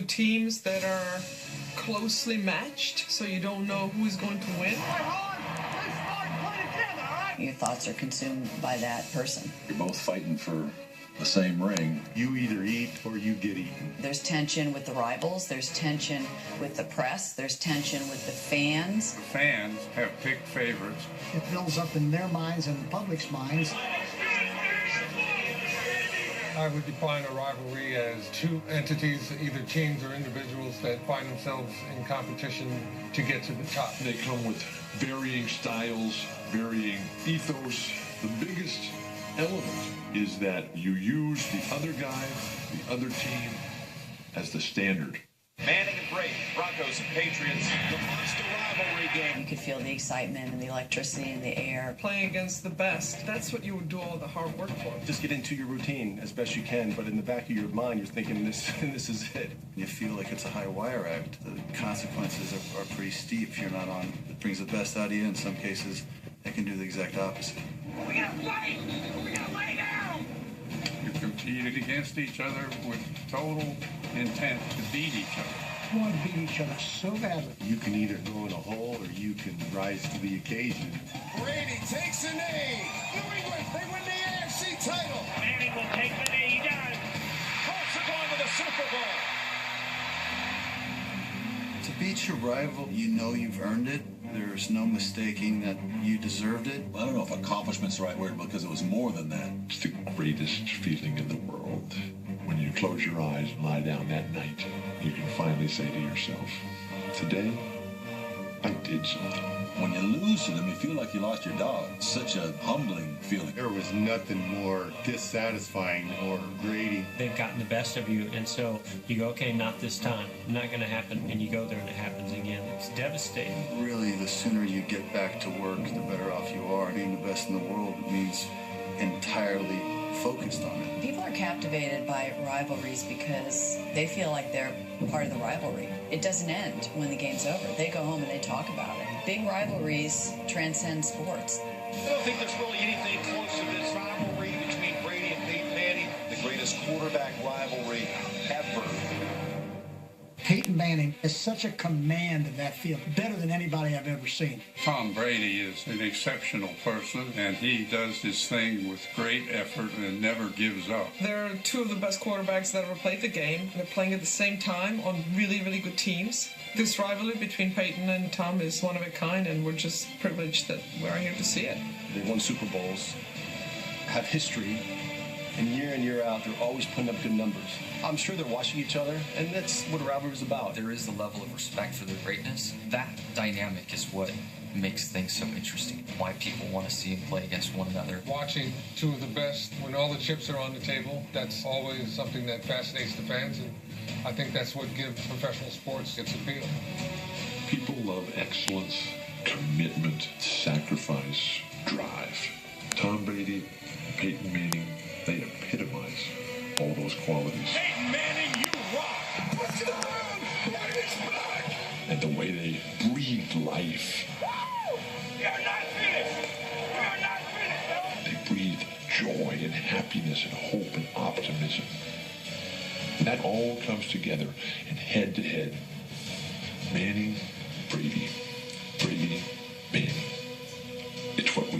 two teams that are closely matched, so you don't know who's going to win. Your thoughts are consumed by that person. You're both fighting for the same ring. You either eat or you get eaten. There's tension with the rivals, there's tension with the press, there's tension with the fans. The fans have picked favorites. It builds up in their minds and the public's minds. I would define a rivalry as two entities, either teams or individuals, that find themselves in competition to get to the top. They come with varying styles, varying ethos. The biggest element is that you use the other guy, the other team, as the standard. Manning and Brady, Broncos and Patriots, the monster rivalry game. You could feel the excitement and the electricity in the air. Playing against the best, that's what you would do all the hard work for. Just get into your routine as best you can, but in the back of your mind, you're thinking this is it. You feel like it's a high wire act. The consequences are pretty steep if you're not on. It brings the best out of you. In some cases, it can do the exact opposite. We gotta fight! We gotta lay down! You competed against each other with total intent to beat each other. We want to beat each other so badly. You can either go in a hole or you can rise to the occasion. Brady takes the knee. New England, they win the AFC title. Manning will take the knee. He does. Colts are going to the Super Bowl. To beat your rival, you know you've earned it. There's no mistaking that you deserved it. I don't know if accomplishment's the right word, because it was more than that. It's the greatest feeling in the world. When you close your eyes and lie down that night, you can finally say to yourself, today, I did something. When you lose to them, you feel like you lost your dog. It's such a humbling feeling. There was nothing more dissatisfying or grating. They've gotten the best of you, and so you go, okay, not this time. Not going to happen, and you go there and it happens again. It's devastating. Really, the sooner you get back to work, the better off you are. Being the best in the world means entirely focused on it. People are captivated by rivalries because they feel like they're part of the rivalry. It doesn't end when the game's over. They go home and they talk about it. Big rivalries transcend sports. I don't think there's really anything close to this rivalry between Brady and Peyton Manning, the greatest quarterback rivalry ever. Peyton Manning is such a command in that field, better than anybody I've ever seen. Tom Brady is an exceptional person, and he does his thing with great effort and never gives up. They're two of the best quarterbacks that ever played the game. They're playing at the same time on really, really good teams. This rivalry between Peyton and Tom is one of a kind, and we're just privileged that we're here to see it. They won Super Bowls, have history, and year out, they're always putting up good numbers. I'm sure they're watching each other, and that's what a rivalry is about. There is the level of respect for their greatness. That dynamic is what makes things so interesting. Why people want to see them play against one another. Watching two of the best when all the chips are on the table, that's always something that fascinates the fans, and I think that's what gives professional sports its appeal. People love excellence, commitment, sacrifice, drive. Tom Brady, Peyton Manning, they epitomize all those qualities. Peyton Manning, you rock! Push to the ground! Brady's back! And the way they breathe life. Woo! You're not finished! You're not finished! They breathe joy and happiness and hope and optimism. And that all comes together and head to head. Manning, Brady, Brady, Manning. It's what